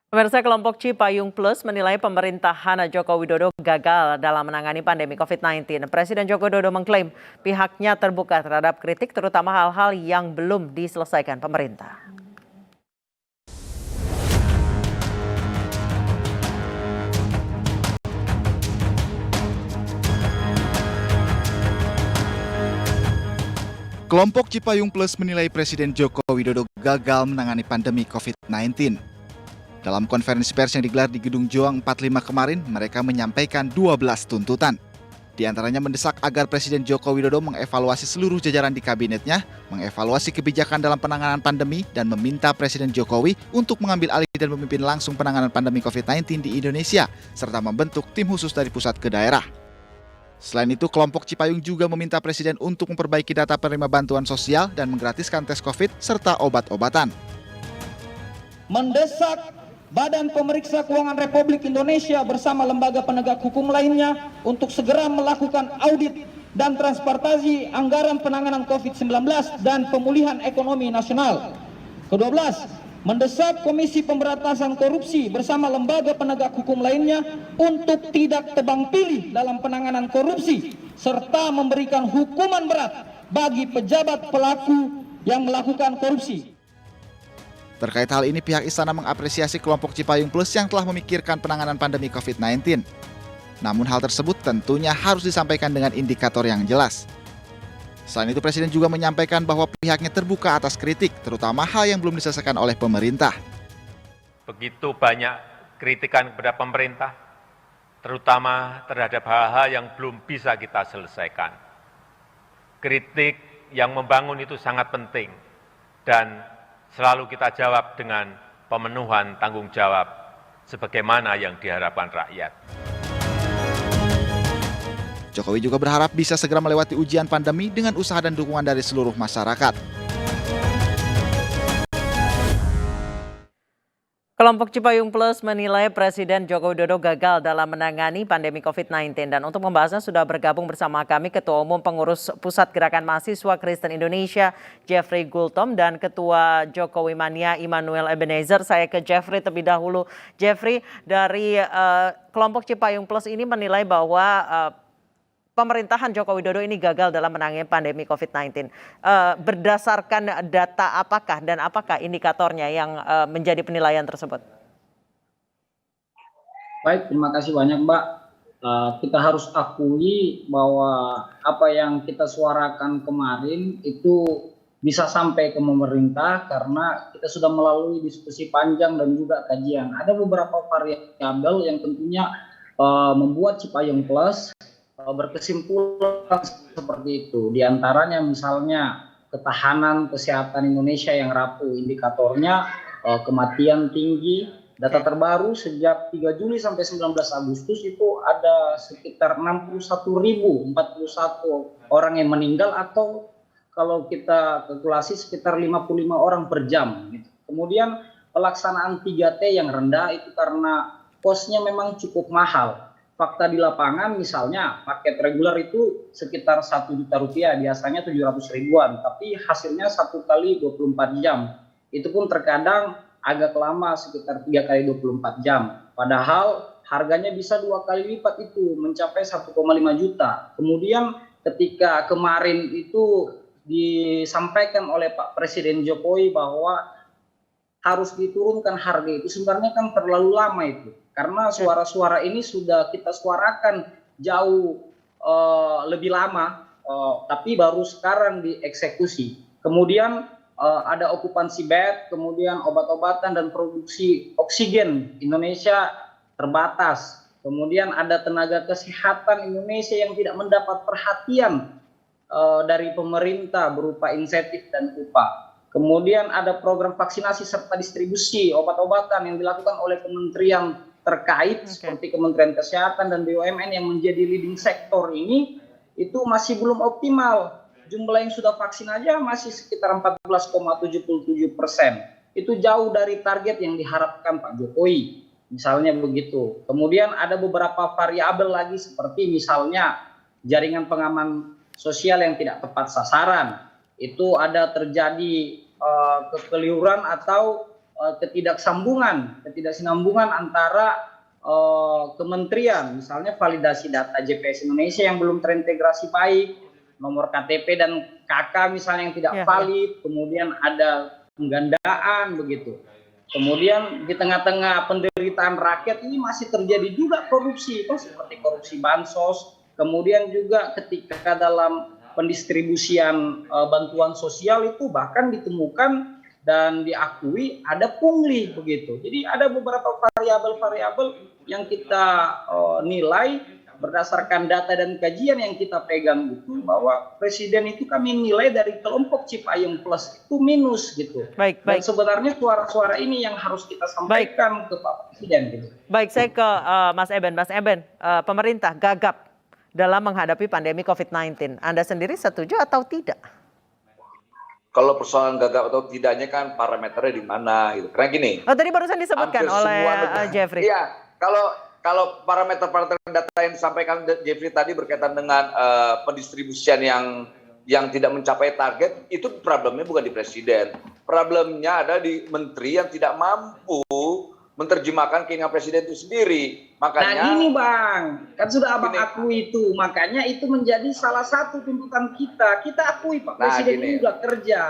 Pemirsa, kelompok Cipayung Plus menilai pemerintahan Joko Widodo gagal dalam menangani pandemi COVID-19. Presiden Joko Widodo mengklaim pihaknya terbuka terhadap kritik terutama hal-hal yang belum diselesaikan pemerintah. Kelompok Cipayung Plus menilai Presiden Joko Widodo gagal menangani pandemi COVID-19. Dalam konferensi pers yang digelar di Gedung Joang 45 kemarin, mereka menyampaikan 12 tuntutan. Di antaranya mendesak agar Presiden Joko Widodo mengevaluasi seluruh jajaran di kabinetnya, mengevaluasi kebijakan dalam penanganan pandemi, dan meminta Presiden Jokowi untuk mengambil alih dan memimpin langsung penanganan pandemi COVID-19 di Indonesia, serta membentuk tim khusus dari pusat ke daerah. Selain itu, kelompok Cipayung juga meminta Presiden untuk memperbaiki data penerima bantuan sosial dan menggratiskan tes COVID serta obat-obatan. Mendesak Badan Pemeriksa Keuangan Republik Indonesia bersama lembaga penegak hukum lainnya untuk segera melakukan audit dan transparansi anggaran penanganan COVID-19 dan pemulihan ekonomi nasional. Ke-12, mendesak Komisi Pemberantasan Korupsi bersama lembaga penegak hukum lainnya untuk tidak tebang pilih dalam penanganan korupsi serta memberikan hukuman berat bagi pejabat pelaku yang melakukan korupsi. Terkait hal ini, pihak istana mengapresiasi kelompok Cipayung Plus yang telah memikirkan penanganan pandemi COVID-19. Namun hal tersebut tentunya harus disampaikan dengan indikator yang jelas. Selain itu, Presiden juga menyampaikan bahwa pihaknya terbuka atas kritik, terutama hal yang belum diselesaikan oleh pemerintah. Begitu banyak kritikan kepada pemerintah, terutama terhadap hal-hal yang belum bisa kita selesaikan. Kritik yang membangun itu sangat penting dan selalu kita jawab dengan pemenuhan tanggung jawab sebagaimana yang diharapkan rakyat. Jokowi juga berharap bisa segera melewati ujian pandemi dengan usaha dan dukungan dari seluruh masyarakat. Kelompok Cipayung Plus menilai Presiden Joko Widodo gagal dalam menangani pandemi COVID-19. Dan untuk membahasnya sudah bergabung bersama kami Ketua Umum Pengurus Pusat Gerakan Mahasiswa Kristen Indonesia, Jeffrey Gultom, dan Ketua Jokowi Mania, Immanuel Ebenezer. Saya ke Jeffrey terlebih dahulu. Jeffrey, dari kelompok Cipayung Plus ini menilai bahwa pemerintahan Joko Widodo ini gagal dalam menangani pandemi COVID-19. Berdasarkan data apakah dan apakah indikatornya yang menjadi penilaian tersebut? Baik, terima kasih banyak Mbak. Kita harus akui bahwa apa yang kita suarakan kemarin itu bisa sampai ke pemerintah karena kita sudah melalui diskusi panjang dan juga kajian. Ada beberapa variabel yang tentunya membuat Cipayung Plus berkesimpulan seperti itu. Di antaranya misalnya ketahanan kesehatan Indonesia yang rapuh, indikatornya kematian tinggi. Data terbaru sejak 3 Juli sampai 19 Agustus itu ada sekitar 61.041 orang yang meninggal atau kalau kita kalkulasi sekitar 55 orang per jam. Kemudian pelaksanaan 3T yang rendah itu karena kosnya memang cukup mahal. Fakta di lapangan misalnya paket reguler itu sekitar 1 juta rupiah, biasanya 700 ribuan, tapi hasilnya 1 kali 24 jam. Itu pun terkadang agak lama sekitar 3 kali 24 jam. Padahal harganya bisa 2 kali lipat itu mencapai 1,5 juta. Kemudian ketika kemarin itu disampaikan oleh Pak Presiden Jokowi bahwa harus diturunkan harga itu sebenarnya kan terlalu lama itu. Karena suara-suara ini sudah kita suarakan jauh lebih lama, tapi baru sekarang dieksekusi. Kemudian ada okupansi bed, kemudian obat-obatan dan produksi oksigen Indonesia terbatas. Kemudian ada tenaga kesehatan Indonesia yang tidak mendapat perhatian dari pemerintah berupa insentif dan upah. Kemudian ada program vaksinasi serta distribusi obat-obatan yang dilakukan oleh kementerian terkait seperti Kementerian Kesehatan dan BUMN yang menjadi leading sektor ini itu masih belum optimal. Jumlah yang sudah vaksin aja masih sekitar 14,77%. Itu jauh dari target yang diharapkan Pak Jokowi. Misalnya begitu. Kemudian ada beberapa variabel lagi seperti misalnya jaringan pengaman sosial yang tidak tepat sasaran. Itu ada terjadi kekeliruan atau ketidaksinambungan antara kementerian, misalnya validasi data JPS Indonesia yang belum terintegrasi baik, nomor KTP dan KK misalnya yang tidak valid, kemudian ada penggandaan begitu. Kemudian di tengah-tengah penderitaan rakyat ini masih terjadi juga korupsi, seperti korupsi bansos, kemudian juga ketika dalam pendistribusian bantuan sosial itu bahkan ditemukan dan diakui ada pungli begitu. Jadi ada beberapa variabel-variabel yang kita nilai berdasarkan data dan kajian yang kita pegang gitu, bahwa presiden itu kami nilai dari kelompok Cipayung Plus itu minus gitu. Baik. Dan sebenarnya suara-suara ini yang harus kita sampaikan ke Pak Presiden gitu. Baik, saya ke Mas Eben. Mas Eben, pemerintah gagap dalam menghadapi pandemi COVID-19. Anda sendiri setuju atau tidak? Kalau persoalan gagap atau tidaknya kan parameternya di mana gitu. Karena gini. Tadi barusan disebutkan oleh Jeffrey. Iya, kalau parameter data yang disampaikan Jeffrey tadi berkaitan dengan pendistribusian yang tidak mencapai target, itu problemnya bukan di presiden. Problemnya ada di menteri yang tidak mampu menerjemahkan keinginan presiden itu sendiri. Makanya. Nah gini Bang, kan sudah Abang akui itu, makanya itu menjadi salah satu tuntutan kita. Kita akui Pak Presiden ini juga kerja,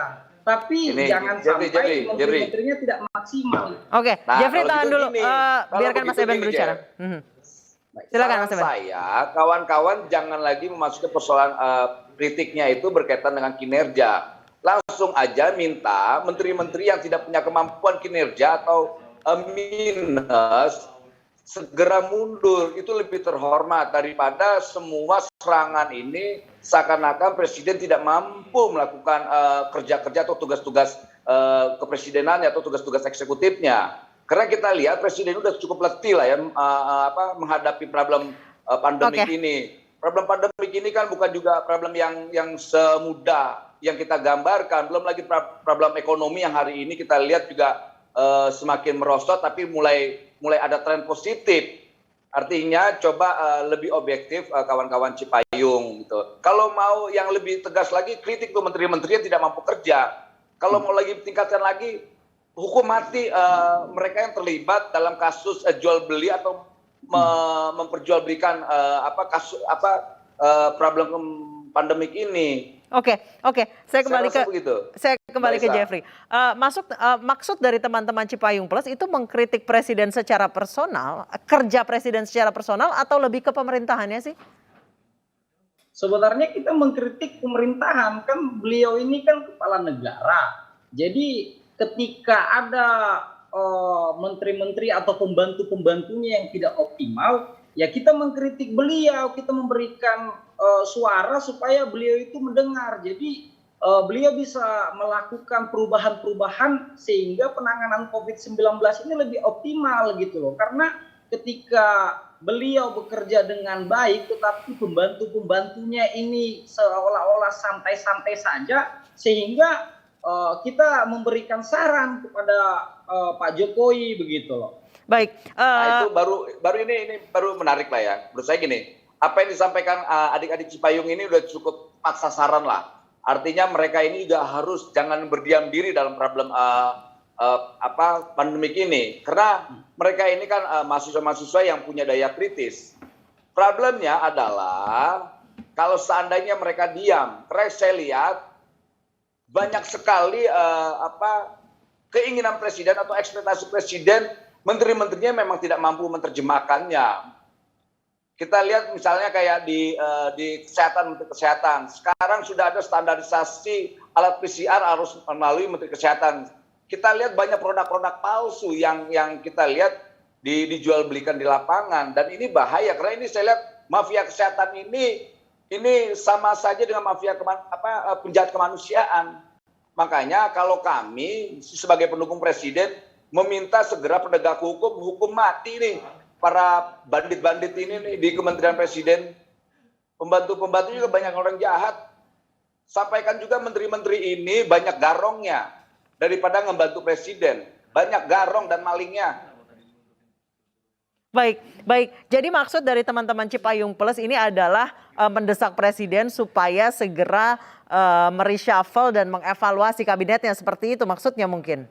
tapi jangan sampai menteri-menterinya tidak maksimal. Oke, Jeffrey tahan dulu, biarkan Mas Eben berbicara. Silakan Mas Eben. Saya, kawan-kawan jangan lagi memasuki persoalan kritiknya itu berkaitan dengan kinerja. Langsung aja minta menteri-menteri yang tidak punya kemampuan kinerja atau minus segera mundur, itu lebih terhormat daripada semua serangan ini seakan-akan presiden tidak mampu melakukan kerja-kerja atau tugas-tugas kepresidenannya atau tugas-tugas eksekutifnya. Karena kita lihat presiden sudah cukup letih lah ya menghadapi problem pandemik ini. Problem pandemik ini kan bukan juga problem yang semudah yang kita gambarkan, belum lagi problem ekonomi yang hari ini kita lihat juga semakin merosot, tapi mulai ada tren positif. Artinya coba lebih objektif kawan-kawan Cipayung gitu. Kalau mau yang lebih tegas lagi, kritik tuh menteri-menteri yang tidak mampu kerja. Kalau mau lagi tingkatkan lagi, hukum mati mereka yang terlibat dalam kasus jual beli atau memperjualbelikan problem pandemik ini. Oke. Saya kembali ke Jeffrey. Maksud dari teman-teman Cipayung Plus itu mengkritik presiden secara personal, kerja presiden secara personal, atau lebih ke pemerintahannya sih? Sebenarnya kita mengkritik pemerintahan, kan beliau ini kan kepala negara. Jadi ketika ada menteri-menteri atau pembantu-pembantunya yang tidak optimal, ya kita mengkritik beliau, kita memberikan suara supaya beliau itu mendengar. Jadi beliau bisa melakukan perubahan-perubahan sehingga penanganan COVID-19 ini lebih optimal gitu loh. Karena ketika beliau bekerja dengan baik tetapi pembantu-pembantunya ini seolah-olah santai-santai saja, sehingga kita memberikan saran kepada Pak Jokowi begitu loh. Baik. Nah itu baru menarik lah ya. Menurut saya gini, apa yang disampaikan adik-adik Cipayung ini udah cukup pas sasaran lah. Artinya mereka ini juga harus jangan berdiam diri dalam problem pandemik ini. Karena mereka ini kan mahasiswa-mahasiswa yang punya daya kritis. Problemnya adalah kalau seandainya mereka diam, karena saya lihat banyak sekali keinginan presiden atau ekspektasi presiden, menteri-menterinya memang tidak mampu menerjemahkannya. Kita lihat misalnya kayak di kesehatan, Menteri Kesehatan. Sekarang sudah ada standarisasi alat PCR harus melalui Menteri Kesehatan. Kita lihat banyak produk-produk palsu yang kita lihat dijual belikan di lapangan. Dan ini bahaya, karena ini saya lihat mafia kesehatan ini sama saja dengan mafia penjahat kemanusiaan. Makanya kalau kami sebagai pendukung presiden meminta segera penegak hukum mati nih para bandit-bandit ini nih di Kementerian Presiden. Pembantu-pembantu juga banyak orang jahat. Sampaikan juga menteri-menteri ini banyak garongnya daripada membantu presiden. Banyak garong dan malingnya. Baik. Jadi maksud dari teman-teman Cipayung Plus ini adalah mendesak presiden supaya segera mereshuffle dan mengevaluasi kabinetnya, seperti itu maksudnya mungkin?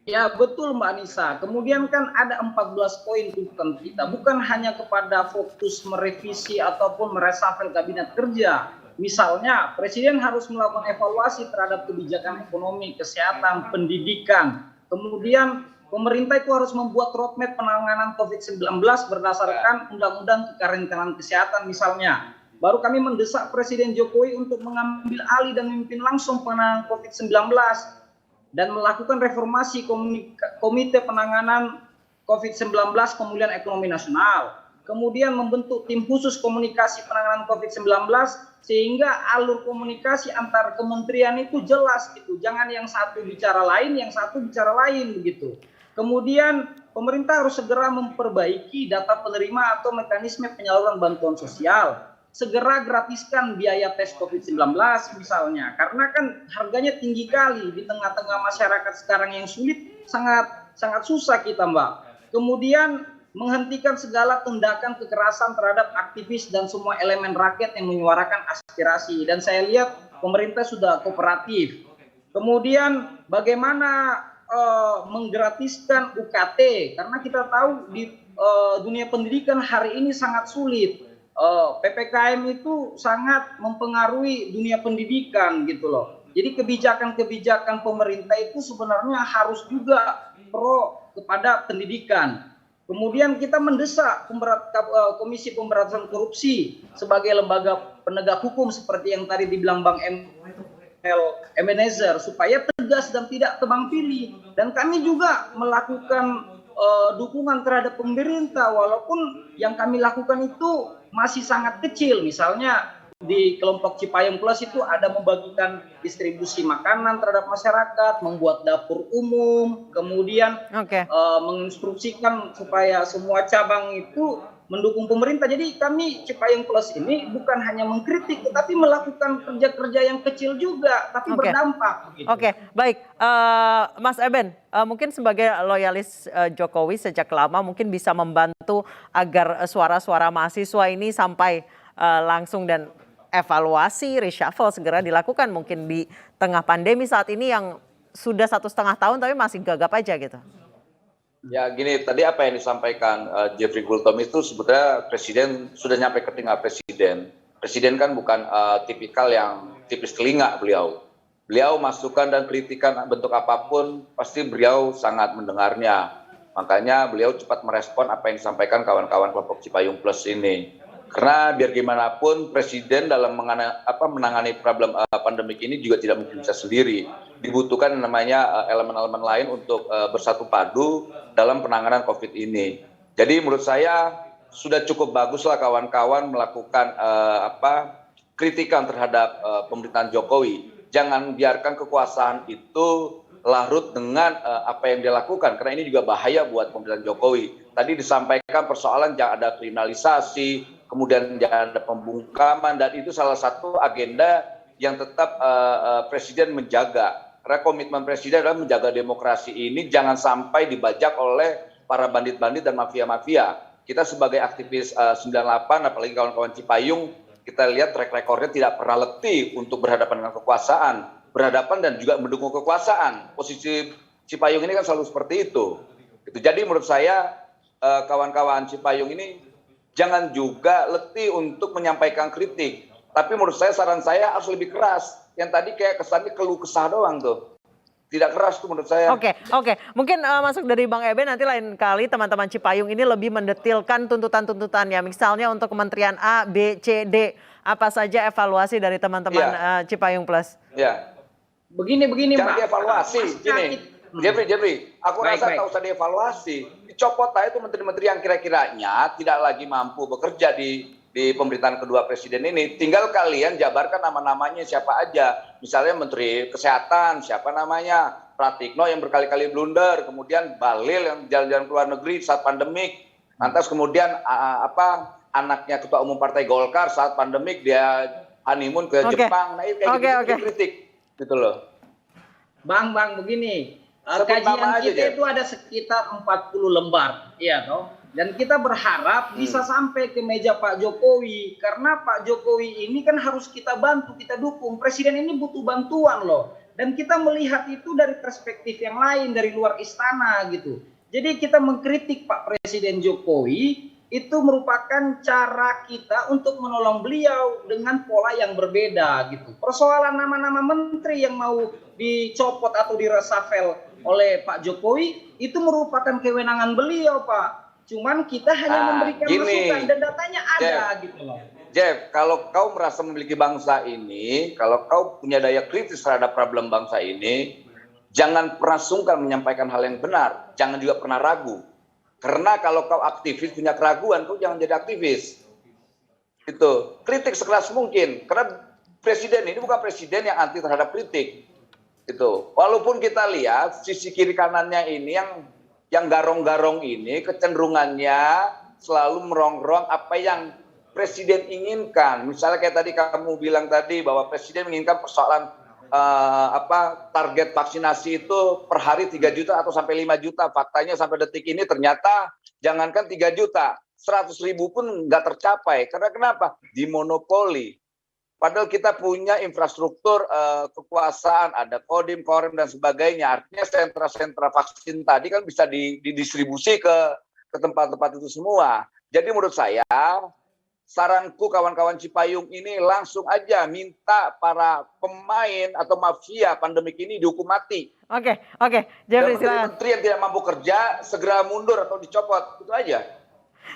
Ya betul Mbak Anissa. Kemudian kan ada 14 poin tuntutan kita. Bukan hanya kepada fokus merevisi ataupun meresafel kabinet kerja. Misalnya Presiden harus melakukan evaluasi terhadap kebijakan ekonomi, kesehatan, pendidikan. Kemudian pemerintah itu harus membuat roadmap penanganan COVID-19 berdasarkan Undang-Undang Kekarantinaan Kesehatan misalnya. Baru kami mendesak Presiden Jokowi untuk mengambil alih dan memimpin langsung penanganan COVID-19 dan melakukan reformasi Komite Penanganan COVID-19 Pemulihan Ekonomi Nasional. Kemudian membentuk tim khusus komunikasi penanganan COVID-19 sehingga alur komunikasi antar kementerian itu jelas gitu. Jangan yang satu bicara lain, yang satu bicara lain begitu. Kemudian pemerintah harus segera memperbaiki data penerima atau mekanisme penyaluran bantuan sosial. Segera gratiskan biaya tes COVID-19 misalnya, karena kan harganya tinggi kali di tengah-tengah masyarakat sekarang yang sulit, sangat susah kita Mbak. Kemudian menghentikan segala tindakan kekerasan terhadap aktivis dan semua elemen rakyat yang menyuarakan aspirasi, dan saya lihat pemerintah sudah kooperatif. Kemudian bagaimana menggratiskan UKT, karena kita tahu di dunia pendidikan hari ini sangat sulit. PPKM itu sangat mempengaruhi dunia pendidikan gitu loh. Jadi kebijakan-kebijakan pemerintah itu sebenarnya harus juga pro kepada pendidikan. Kemudian kita mendesak Komisi Pemberantasan Korupsi sebagai lembaga penegak hukum seperti yang tadi dibilang Bang Ebenezer supaya tegas dan tidak tebang pilih. Dan kami juga melakukan dukungan terhadap pemerintah walaupun yang kami lakukan itu masih sangat kecil. Misalnya di kelompok Cipayung Plus itu ada membagikan distribusi makanan terhadap masyarakat, membuat dapur umum, kemudian menginstruksikan supaya semua cabang itu mendukung pemerintah. Jadi kami Cipayung Plus ini bukan hanya mengkritik, tetapi melakukan kerja-kerja yang kecil juga, tapi berdampak. Gitu. Oke, baik. Mas Eben, mungkin sebagai loyalis Jokowi sejak lama mungkin bisa membantu agar suara-suara mahasiswa ini sampai langsung dan evaluasi, reshuffle segera dilakukan mungkin di tengah pandemi saat ini yang sudah 1,5 tahun tapi masih gagap aja gitu. Ya gini, tadi apa yang disampaikan Jeffrey Gultom itu sebetulnya Presiden sudah nyampe ke telinga Presiden. Presiden kan bukan tipikal yang tipis telinga beliau. Beliau masukan dan kritikan bentuk apapun pasti beliau sangat mendengarnya. Makanya beliau cepat merespon apa yang disampaikan kawan-kawan kelompok Cipayung Plus ini. Karena biar gimana pun Presiden dalam menangani problem pandemik ini juga tidak mungkin bisa sendiri. Dibutuhkan namanya elemen-elemen lain untuk bersatu padu dalam penanganan COVID ini. Jadi menurut saya sudah cukup baguslah kawan-kawan melakukan kritikan terhadap pemerintahan Jokowi. Jangan biarkan kekuasaan itu larut dengan apa yang dia lakukan, karena ini juga bahaya buat pemerintahan Jokowi. Tadi disampaikan persoalan jangan ada kriminalisasi, kemudian jangan ada pembungkaman, dan itu salah satu agenda yang tetap Presiden menjaga. Karena komitmen Presiden adalah menjaga demokrasi ini jangan sampai dibajak oleh para bandit-bandit dan mafia-mafia. Kita sebagai aktivis 98, apalagi kawan-kawan Cipayung, kita lihat track recordnya tidak pernah letih untuk berhadapan dengan kekuasaan, berhadapan dan juga mendukung kekuasaan. Posisi Cipayung ini kan selalu seperti itu. Jadi menurut saya kawan-kawan Cipayung ini jangan juga letih untuk menyampaikan kritik. Tapi menurut saya saran saya harus lebih keras. Yang tadi kayak kesannya keluh kesah doang tuh. Tidak keras tuh menurut saya. Oke. Mungkin masuk dari Bang Eben, nanti lain kali teman-teman Cipayung ini lebih mendetilkan tuntutan-tuntutannya. Misalnya untuk Kementerian A, B, C, D. Apa saja evaluasi dari teman-teman Cipayung Plus? Ya. Begini jangan Mbak. Dievaluasi. Gini, Jeffrey, aku rasa tak usah dievaluasi. Dicopot aja itu menteri-menteri yang kira-kiranya tidak lagi mampu bekerja di pemerintahan kedua Presiden ini. Tinggal kalian jabarkan nama-namanya siapa aja. Misalnya Menteri Kesehatan, siapa namanya? Pratikno yang berkali-kali blunder, kemudian Bahlil yang jalan-jalan ke luar negeri saat pandemik. Lantas kemudian anaknya Ketua Umum Partai Golkar saat pandemik dia honeymoon ke Jepang. Nah, itu kayak gitu kritik. Gitu loh. Bang, begini. Kajian kita itu ada sekitar 40 lembar, iya toh. Dan kita berharap bisa sampai ke meja Pak Jokowi, karena Pak Jokowi ini kan harus kita bantu, kita dukung. Presiden ini butuh bantuan loh. Dan kita melihat itu dari perspektif yang lain, dari luar istana gitu. Jadi kita mengkritik Pak Presiden Jokowi itu merupakan cara kita untuk menolong beliau dengan pola yang berbeda gitu. Persoalan nama-nama menteri yang mau dicopot atau diresafel oleh Pak Jokowi itu merupakan kewenangan beliau, Pak. Cuman kita hanya memberikan masukan dan datanya ada gitu loh. Jeff, kalau kau merasa memiliki bangsa ini, kalau kau punya daya kritis terhadap problem bangsa ini, jangan pernah sungkan menyampaikan hal yang benar. Jangan juga pernah ragu. Karena kalau kau aktivis punya keraguan, kau jangan jadi aktivis. Itu kritik sekeras mungkin. Karena presiden ini bukan presiden yang anti terhadap kritik. Itu. Walaupun kita lihat sisi kiri kanannya ini yang garong-garong ini kecenderungannya selalu merongrong apa yang presiden inginkan. Misalnya kayak tadi kamu bilang tadi bahwa presiden menginginkan persoalan target vaksinasi itu per hari 3 juta atau sampai 5 juta. Faktanya sampai detik ini ternyata jangankan 3 juta, 100.000 pun nggak tercapai. Karena kenapa? Dimonopoli. Padahal kita punya infrastruktur kekuasaan, ada Kodim, Korem dan sebagainya. Artinya sentra-sentra vaksin tadi kan bisa didistribusi ke tempat-tempat itu semua. Jadi menurut saya, saranku kawan-kawan Cipayung ini langsung aja minta para pemain atau mafia pandemik ini dihukum mati. Oke, Jeffrey, Dan silakan. menteri yang tidak mampu kerja segera mundur atau dicopot, itu aja.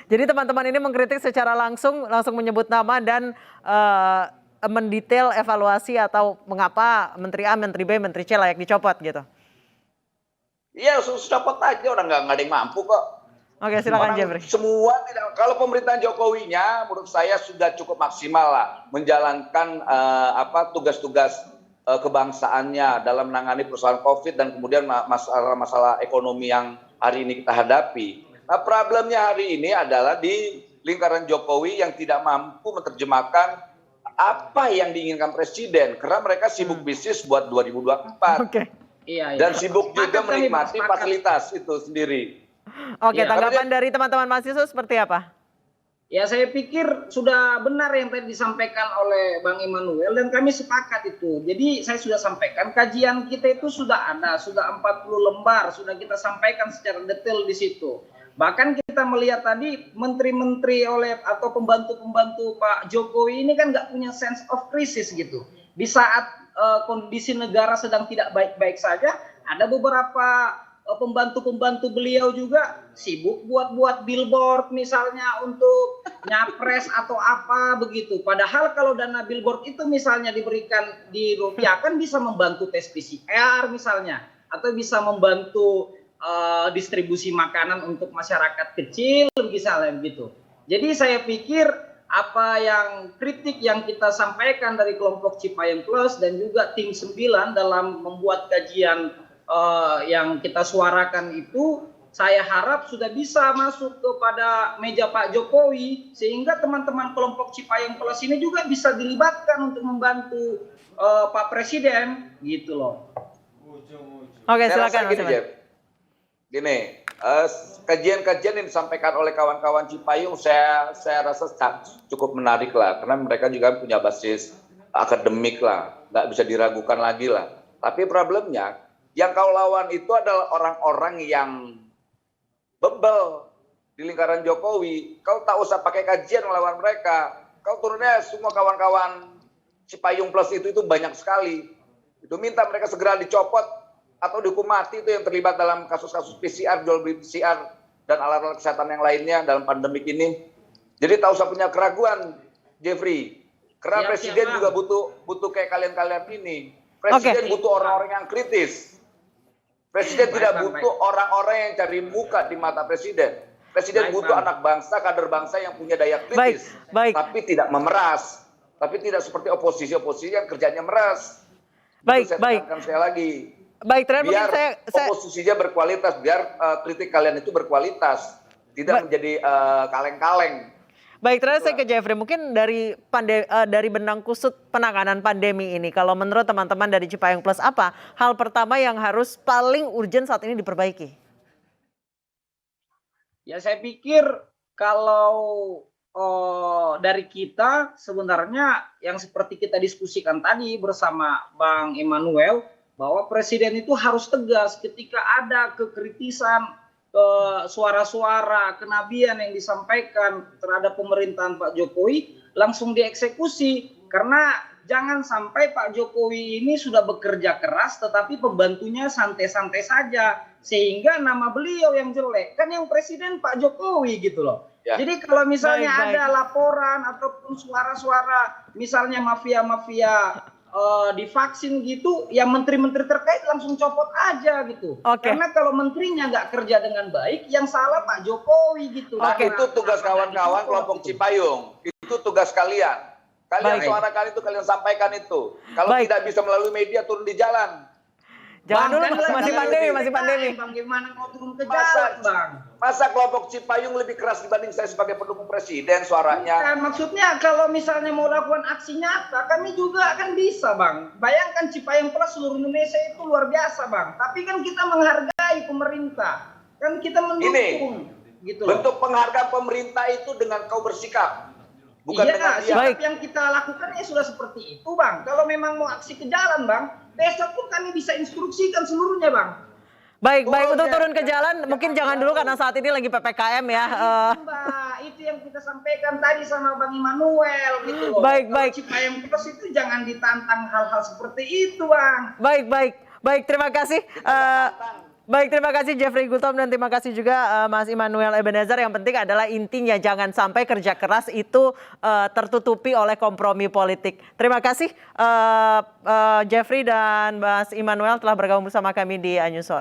Jadi teman-teman ini mengkritik secara langsung menyebut nama dan mendetail evaluasi atau mengapa Menteri A, Menteri B, Menteri C layak dicopot gitu. Iya, sudah copot aja, orang nggak ada yang mampu kok. Oke, silakan Jeffrey. Semua tidak. Kalau pemerintahan Jokowinya, menurut saya sudah cukup maksimal lah menjalankan tugas-tugas kebangsaannya dalam menangani persoalan COVID dan kemudian masalah ekonomi yang hari ini kita hadapi. Nah, problemnya hari ini adalah di lingkaran Jokowi yang tidak mampu menerjemahkan apa yang diinginkan presiden karena mereka sibuk bisnis buat 2024. Oke. Iya. Dan sibuk juga menikmati fasilitas itu sendiri. Oke, Ya, tanggapan dari teman-teman mahasiswa seperti apa? Ya, saya pikir sudah benar yang tadi disampaikan oleh Bang Immanuel dan kami sepakat itu. Jadi saya sudah sampaikan kajian kita itu sudah ada, sudah 40 lembar, sudah kita sampaikan secara detail di situ. Bahkan kita melihat tadi menteri-menteri atau pembantu-pembantu Pak Jokowi ini kan nggak punya sense of crisis gitu. Di saat kondisi negara sedang tidak baik-baik saja, ada beberapa pembantu-pembantu beliau juga sibuk buat billboard misalnya untuk nyapres atau apa begitu. Padahal kalau dana billboard itu misalnya dirupiahkan bisa membantu tes PCR misalnya, atau bisa membantu distribusi makanan untuk masyarakat kecil misalnya begitu. Jadi saya pikir apa yang kritik yang kita sampaikan dari kelompok Cipayung Plus dan juga tim 9 dalam membuat kajian yang kita suarakan itu, saya harap sudah bisa masuk kepada meja Pak Jokowi sehingga teman-teman kelompok Cipayung Plus ini juga bisa dilibatkan untuk membantu Pak Presiden gitu loh. Oke, silakan Mas Iman. Gini, kajian-kajian yang disampaikan oleh kawan-kawan Cipayung saya rasa cukup menarik lah karena mereka juga punya basis akademik lah, nggak bisa diragukan lagi lah. Tapi problemnya yang kau lawan itu adalah orang-orang yang bebel di lingkaran Jokowi. Kau tak usah pakai kajian melawan mereka. Kau turunnya semua kawan-kawan Cipayung Plus itu banyak sekali. Itu minta mereka segera dicopot atau dihukum mati itu yang terlibat dalam kasus-kasus PCR, jual beli PCR dan alat-alat kesehatan yang lainnya dalam pandemik ini. Jadi tak usah punya keraguan, Jeffrey. Karena presiden juga butuh kayak kalian-kalian ini. Presiden butuh orang-orang yang kritis. Presiden tidak butuh orang-orang yang cari muka di mata presiden. Presiden butuh anak bangsa, kader bangsa yang punya daya kritis. Tapi tidak memeras. Tapi tidak seperti oposisi yang kerjanya meras. Baik. Saya lagi. Biar oposisinya berkualitas, biar kritik kalian itu berkualitas. Tidak menjadi kaleng-kaleng. Baik, terakhir saya ke Jeffrey. Mungkin dari benang kusut penanganan pandemi ini, kalau menurut teman-teman dari Cipayung Plus, apa hal pertama yang harus paling urgent saat ini diperbaiki? Ya, saya pikir kalau dari kita sebenarnya yang seperti kita diskusikan tadi bersama Bang Immanuel, bahwa presiden itu harus tegas ketika ada kekritisan, suara-suara kenabian yang disampaikan terhadap pemerintahan Pak Jokowi langsung dieksekusi. Karena jangan sampai Pak Jokowi ini sudah bekerja keras tetapi pembantunya santai-santai saja sehingga nama beliau yang jelek. Kan yang presiden Pak Jokowi gitu loh. Ya. Jadi kalau misalnya ada laporan ataupun suara-suara misalnya mafia-mafia divaksin gitu, yang menteri-menteri terkait langsung copot aja gitu. Karena kalau menterinya nggak kerja dengan baik, yang salah Pak Jokowi gitu. Nah, itu tugas kawan-kawan kelompok Cipayung. Itu tugas kalian. Kalian suarakan itu, kalian sampaikan itu. Kalau tidak bisa melalui media, turun di jalan. Jangan dulu, masih pandemi. Bang, gimana mau turun ke jalan, Bang? Masa kelompok Cipayung lebih keras dibanding saya sebagai pendukung presiden suaranya? Bukan, maksudnya kalau misalnya mau lakukan aksi nyata, kami juga akan bisa, Bang. Bayangkan Cipayung Plus seluruh Indonesia itu luar biasa, Bang. Tapi kan kita menghargai pemerintah. Kan kita mendukung. Gitu loh. Bentuk penghargaan pemerintah itu dengan kau bersikap. Bukan dengan dia. Sikap yang kita lakukan ya sudah seperti itu, Bang. Kalau memang mau aksi ke jalan, Bang, besok pun kami bisa instruksikan seluruhnya, Bang. Baik, untuk turun ke jalan mungkin jangan dulu karena saat ini lagi PPKM ya. Mbak, itu yang kita sampaikan tadi sama Bang Immanuel gitu loh. Baik. Cipayung Plus itu jangan ditantang hal-hal seperti itu, Bang. Baik, terima kasih. Terima kasih Jeffrey Gultom dan terima kasih juga Mas Immanuel Ebenezer. Yang penting adalah intinya jangan sampai kerja keras itu tertutupi oleh kompromi politik. Terima kasih Jeffrey dan Mas Immanuel telah bergabung bersama kami di Anyus Sore.